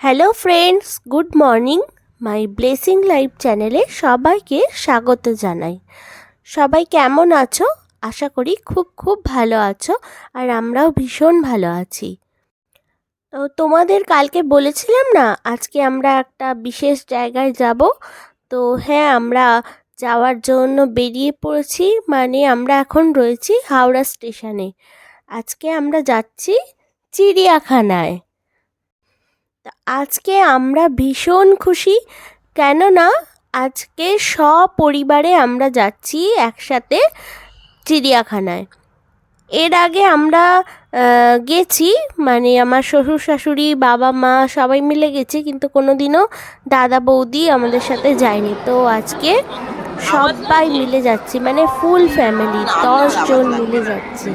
Hello friends, good morning. My blessing life চ্যানেলে সবাইকে স্বাগত জানাই। সবাই কেমন আছো? আশা করি খুব খুব ভালো আছো, আর আমরাও ভীষণ ভালো আছি। তো তোমাদের কালকে বলেছিলাম না, আজকে আমরা একটা বিশেষ জায়গায় যাব। তো হ্যাঁ, আমরা যাওয়ার জন্য বেরিয়ে পড়েছি। মানে আমরা এখন রয়েছি হাওড়া স্টেশনে। আজকে আমরা যাচ্ছি চিড়িয়াখানায়। তা আজকে আমরা ভীষণ খুশি, কেননা আজকে সপরিবারে আমরা যাচ্ছি একসাথে চিড়িয়াখানায়। এর আগে আমরা গেছি, মানে আমার শ্বশুর শাশুড়ি, বাবা মা সবাই মিলে গেছি, কিন্তু কোনো দিনও দাদা বৌদি আমাদের সাথে যায়নি। তো আজকে সবাই মিলে যাচ্ছি, মানে ফুল ফ্যামিলি 10 জন মিলে যাচ্ছি।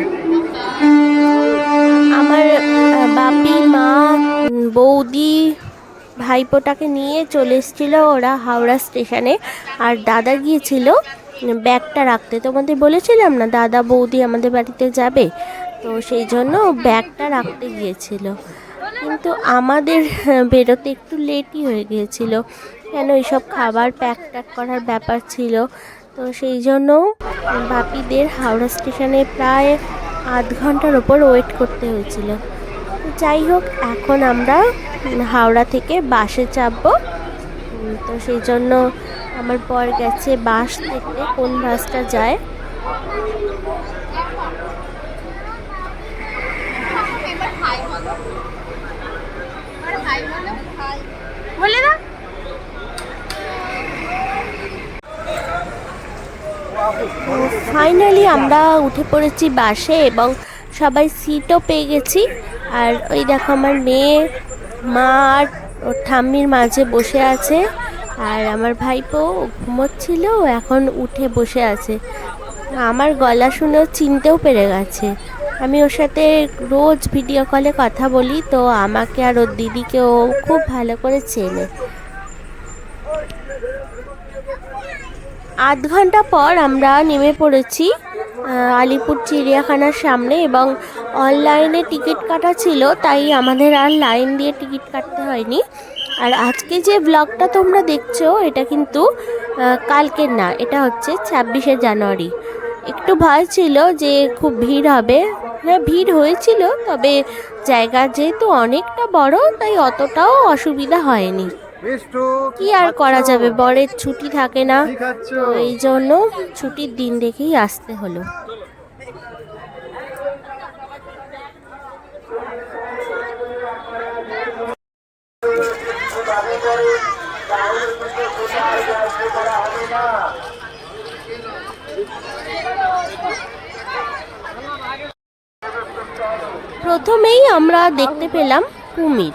আমার বাপি মা, বৌদি, ভাইপোটাকে নিয়ে চলে এসেছিলো ওরা হাওড়া স্টেশনে। আর দাদা গিয়েছিল ব্যাগটা রাখতে। তোমাদের বলেছিলাম না দাদা বৌদি আমাদের বাড়িতে যাবে, তো সেই জন্য ব্যাগটা রাখতে গিয়েছিল। কিন্তু আমাদের বেরোতে একটু লেটই হয়ে গিয়েছিল, কেন এইসব খাবার প্যাক ট্যাক করার ব্যাপার ছিল। তো সেই জন্য বাপিদের হাওড়া স্টেশনে প্রায় আধ ঘন্টার ওপর ওয়েট করতে হয়েছিল। যাই হোক, এখন আমরা হাওড়া থেকে বাসে চাপবো। তো সেই জন্য আমার বর গেছে বাস দেখতে, কোন বাসটা যায়। ফাইনালি আমরা উঠে পড়েছি বাসে, এবং সবাই সিটও পেয়ে গেছি। আর ওই দেখো আমার মেয়ে, মা আর ওর ঠাম্মির মাঝে বসে আছে। আর আমার ভাইপো ঘুমোচ্ছিল, এখন উঠে বসে আছে। আমার গলা শুনেও চিনতেও পেরে গেছে। আমি ওর সাথে রোজ ভিডিও কলে কথা বলি, তো আমাকে আর ওর দিদিকেও খুব ভালো করে চেনে। আধ ঘন্টা পর আমরা নেমে পড়েছি আলিপুর চিড়িয়াখানার সামনে, এবং অনলাইনে টিকিট কাটা ছিল, তাই আমাদের আর লাইন দিয়ে টিকিট কাটতে হয়নি। আর আজকে যে ব্লগটা তোমরা দেখছো, এটা কিন্তু কালকের না, এটা হচ্ছে 26শে জানুয়ারি। একটু ভয় ছিল যে খুব ভিড় হবে। হ্যাঁ, ভিড় হয়েছিল, তবে জায়গা যেহেতু অনেকটা বড়, তাই অতটাও অসুবিধা হয়নি। কি আর করা যাবে, বরের ছুটি থাকে না, তো এই জন্য ছুটির দিন দেখেই আসতে হলো। প্রথমেই আমরা দেখতে পেলাম কুমির।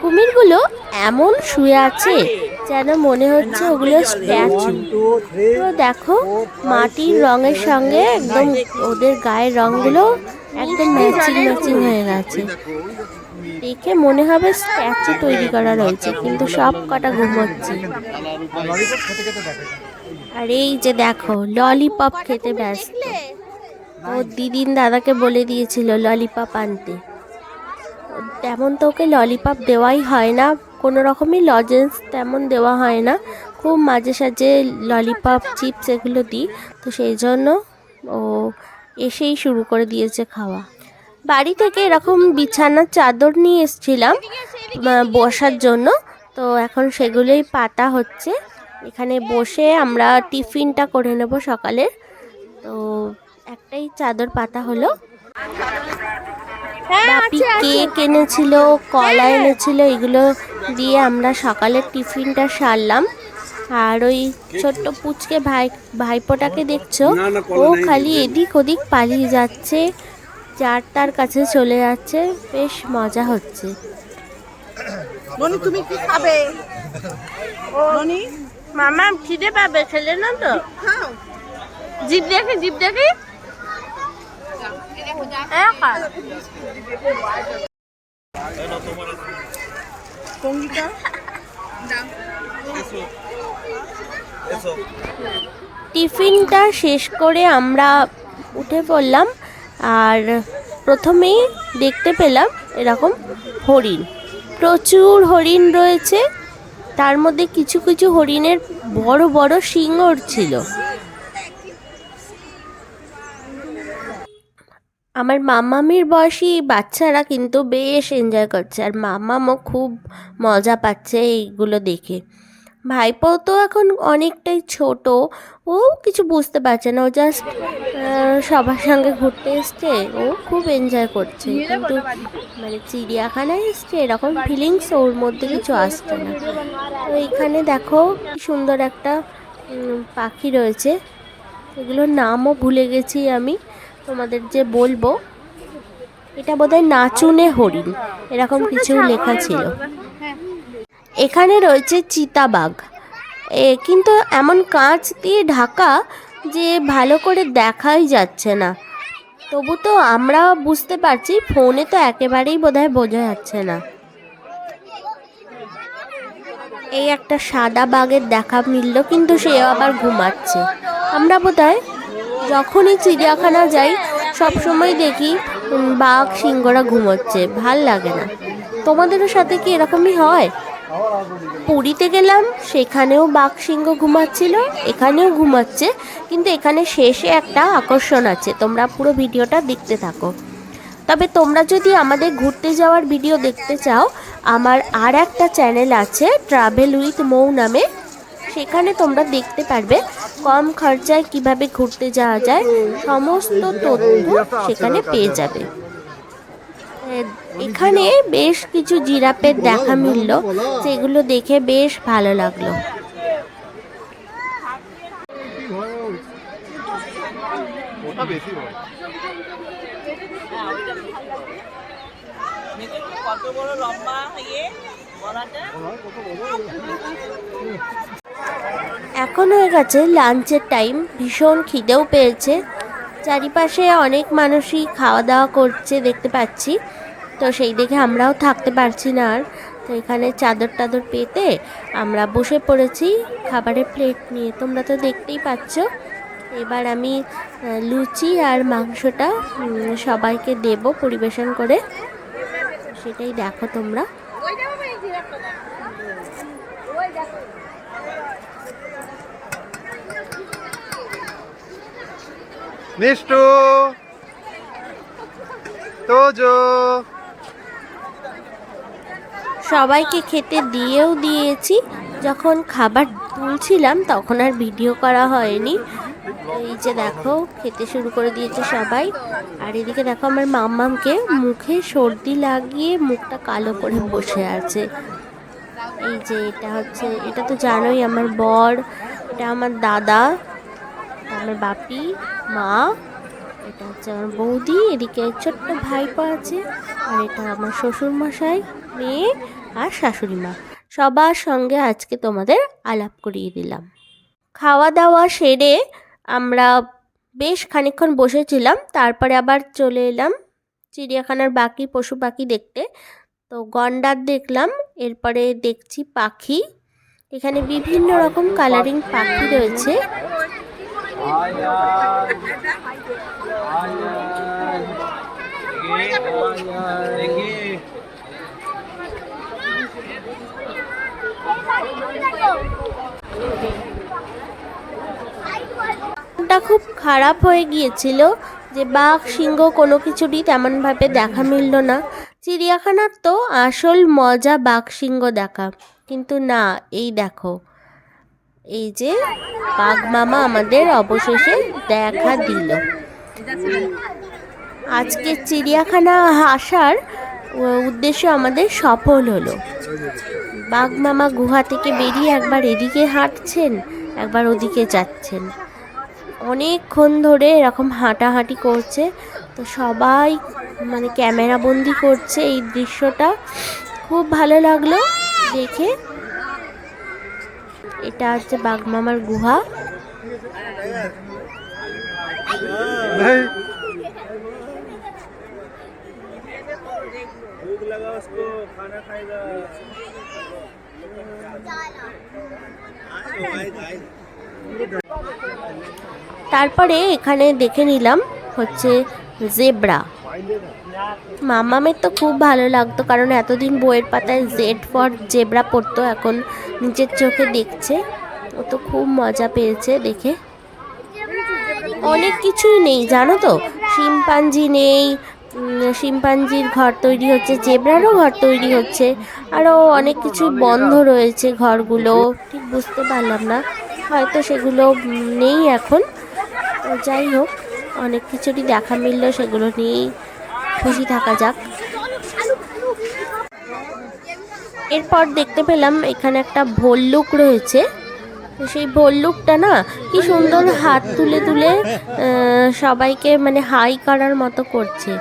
কুমিরগুলো এমন শুয়ে আছে যেন মনে হচ্ছে ওগুলো স্ট্যাচু। তো দেখো, মাটির রঙের সঙ্গে একদম ওদের গায়ের রঙগুলো একদম ম্যাচিং ম্যাচিং হয়ে গেছে। দেখে মনে হবে স্ট্যাচু তৈরি করা রয়েছে, কিন্তু সব কটা ঘুমোচ্ছে। আর এই যে দেখো, ললিপপ খেতে ব্যস্ত। ও দিদিন দাদাকে বলে দিয়েছিল ললিপপ আনতে। তেমন তো ওকে ললিপপ দেওয়াই হয় না, কোনো রকমই লজেন্স তেমন দেওয়া হয় না, খুব মাঝে সাঝে ললিপপ চিপস এগুলো দিই। তো সেই জন্য ও এসেই শুরু করে দিয়েছে খাওয়া। বাড়ি থেকে এরকম বিছানার চাদর নিয়ে এসেছিলাম বসার জন্য, তো এখন সেগুলোই পাতা হচ্ছে। এখানে বসে আমরা টিফিনটা করে নেব সকালের। তো একটাই চাদর পাতা হলো। বাপি কেক এনেছিল, কলা এনেছিল, এগুলো দিয়ে আমরা সকালের টিফিনটা সারলাম। আর ওই ছোট্ট পুচকে ভাইপোটাকে দেখছো, ও খালি এদিক ওদিক পালিয়ে যাচ্ছে, যার তার কাছে চলে যাচ্ছে, বেশ মজা হচ্ছে। তুমি কি খাবে? মামা খিদে পাবে, খেলে না তো? জিভ দেখে, জিভ দেখে। টিফিনটা শেষ করে আমরা উঠে পড়লাম। আর প্রথমেই দেখতে পেলাম এরকম হরিণ। প্রচুর হরিণ রয়েছে, তার মধ্যে কিছু কিছু হরিণের বড় বড় শিঙর ছিল। আমার মামামির বয়সী বাচ্চারা কিন্তু বেশ এনজয় করছে, আর মামামও খুব মজা পাচ্ছে এইগুলো দেখে। ভাইপো তো এখন অনেকটাই ছোট, ও কিছু বুঝতে পারছে না, ও জাস্ট সবার সঙ্গে ঘুরতে এসছে, ও খুব এনজয় করছে। কিন্তু মানে চিড়িয়াখানায় এসছে এরকম ফিলিংস ওর মধ্যে কিছু আসছে না। তো এখানে দেখো কি সুন্দর একটা পাখি রয়েছে, এগুলোর নামও ভুলে গেছি আমি তোমাদের যে বলবো। এটা বোধহয় নাচুনে হরিণ এরকম কিছু লেখা ছিল। এখানে রয়েছে চিতাবাঘ, কিন্তু এমন কাঁচ দিয়ে ঢাকা যে ভালো করে দেখাই যাচ্ছে না। তবু তো আমরা বুঝতে পারছি, ফোনে তো একেবারেই বোধহয় বোঝা যাচ্ছে না। এই একটা সাদা বাঘের দেখা মিলল, কিন্তু সেও আবার ঘুমাচ্ছে। আমরা বোধহয় যখনই চিড়িয়াখানা যাই সবসময় দেখি বাঘ সিংহরা ঘুমোচ্ছে, ভাল লাগে না। তোমাদেরও সাথে কি এরকমই হয়? পুরীতে গেলাম, সেখানেও বাঘ সিংহ ঘুমাচ্ছিল, এখানেও ঘুমাচ্ছে, কিন্তু এখানে শেষে একটা আকর্ষণ আছে, তোমরা পুরো ভিডিওটা দেখতে থাকো। তবে তোমরা যদি আমাদের ঘুরতে যাওয়ার ভিডিও দেখতে চাও, আমার আর একটা চ্যানেল আছে ট্রাভেল উইথ মৌ নামে, সেখানে তোমরা দেখতে পারবে কম খরচায় কিভাবে ঘুরতে যাওয়া যায়, সমস্ত তথ্য সেখানে পেয়ে যাবে। এখানে বেশ কিছু জিরাফের দেখা মিলল, যেগুলো দেখে বেশ ভালো লাগলো। এখন হয়ে গেছে লাঞ্চের টাইম, ভীষণ খিদেও পেয়েছে, চারিপাশে অনেক মানুষই খাওয়া দাওয়া করছে দেখতে পাচ্ছি। তো সেই দেখে আমরাও থাকতে পারছি না আর, তো এখানে চাদর টাদর পেতে আমরা বসে পড়েছি খাবারের প্লেট নিয়ে, তোমরা তো দেখতেই পাচ্ছ। এবার আমি লুচি আর মাংসটা সবাইকে দেব পরিবেশন করে, সেটাই দেখো তোমরা। মিষ্টু তোজো সবাইকে খেতে দিয়েও দিয়েছি, যখন খাবার তুলছিলাম তখন আর ভিডিও করা হয়নি। এই যে দেখো খেতে শুরু করে দিয়েছে সবাই, আর এদিকে দেখো আমার মাম্মামকে মুখে সর্দি লাগিয়ে মুখটা কালো করে বসে আছে। এই যে এটা তো জানোই আমার বর, এটা আমার দাদা, আমার বাপি মা, এটা হচ্ছে আমার বৌদি, এদিকে ছোট্ট ভাইপো আছে, আর এটা আমার শ্বশুর মশাই, মেয়ে আর শাশুড়ি মা, সবার সঙ্গে আজকে তোমাদের আলাপ করিয়ে দিলাম। খাওয়া দাওয়া সেরে আমরা বেশ খানিকক্ষণ বসেছিলাম, তারপরে আবার চলে এলাম চিড়িয়াখানার বাকি পশু পাখি দেখতে। তো গন্ডার দেখলাম, এরপরে দেখছি পাখি, এখানে বিভিন্ন রকম কালারিং পাখি রয়েছে। খুব খারাপ হয়ে গিয়েছিল যে বাঘ সিংহ কোনো কিছুরই তেমনভাবে দেখা মিলল না। চিড়িয়াখানার তো আসল মজা বাঘ সিংহ দেখা, কিন্তু না, এই দেখো এই যে বাঘ মামা আমাদের অবশেষে দেখা দিল। আজকে চিড়িয়াখানা আসার উদ্দেশ্য আমাদের সফল হলো। বাঘ মামা গুহা থেকে বেরিয়ে একবার এদিকে হাঁটছেন, একবার ওদিকে যাচ্ছেন, অনেকক্ষণ ধরে এরকম হাঁটাহাঁটি করছে। তো সবাই মানে ক্যামেরা বন্দি করছে এই দৃশ্যটা, খুব ভালো লাগলো দেখে। এটা হচ্ছে বাঘ মামার গুহা। তারপরে এখানে দেখে নিলাম হচ্ছে জেব্রা, মামামের তো খুব ভালো লাগতো, কারণ এতদিন বইয়ের পাতায় জেড ফর জেব্রা পড়তো, এখন নিজের চোখে দেখছে। ও তো খুব মজা পেয়েছে দেখে। অনেক কিছুই নেই জানো তো, শিম্পাঞ্জি নেই, শিম্পাঞ্জির ঘর তৈরি হচ্ছে, জেব্রারও ঘর তৈরি হচ্ছে, আরও অনেক কিছু বন্ধ রয়েছে ঘরগুলো, ঠিক বুঝতে পারলাম না, হয়তো সেগুলো নেই এখন। তো যাই হোক, অনেক কিছুরই দেখা মিললো, সেগুলো নিয়েই খুশি থাকা যাক। এরপর দেখতে পেলাম এখানে একটা ভল্লুক রয়েছে। তো সেই ভল্লুকটা না কি সুন্দর হাত তুলে তুলে সবাইকে মানে হাই করার মতো করছে।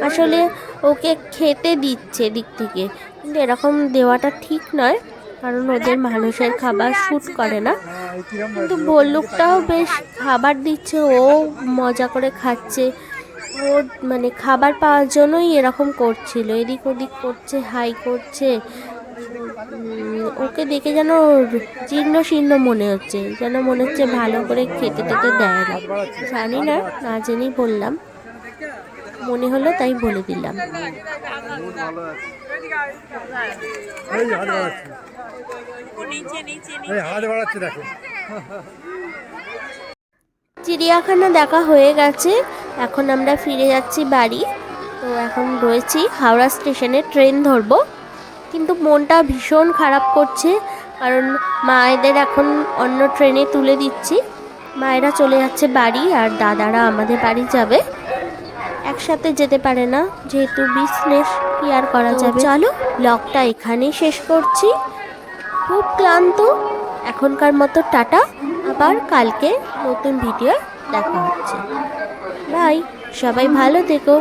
আসলে ওকে খেতে দিচ্ছে দিক থেকে, কিন্তু এরকম দেওয়াটা ঠিক নয়, কারণ ওদের মানুষের খাবার শ্যুট করে না। কিন্তু ভল্লুকটাও বেশ খাবার দিচ্ছে, ও মজা করে খাচ্ছে। ও মানে খাবার পাওয়ার জন্যই এরকম করছিল, এদিক ওদিক করছে, হাই করছে। ওকে দেখে যেন জীর্ণ শীর্ণ মনে হচ্ছে, যেন মনে হচ্ছে ভালো করে খেতে টেতে দেয় না। জানি না, না জেনেই বললাম, মনে হলো তাই বলে দিলাম। চিড়িয়াখানা দেখা হয়ে গেছে, এখন আমরা ফিরে যাচ্ছি বাড়ি। তো এখন রয়েছি হাওড়া স্টেশনে, ট্রেন ধরবো, কিন্তু মনটা ভীষণ খারাপ করছে, কারণ মায়েদের এখন অন্য ট্রেনে তুলে দিচ্ছি। মায়েরা চলে যাচ্ছে বাড়ি, আর দাদারা আমাদের বাড়ি যাবে, একসাথে যেতে পারে না যেহেতু বিজনেস, কি আর করা যাবে। চলো ব্লগটা এখানেই শেষ করছি, খুব ক্লান্ত এখনকার মতো, টাটা, আবার কালকে নতুন ভিডিও দেখা হচ্ছে। বাই, সবাই ভালো থেকো।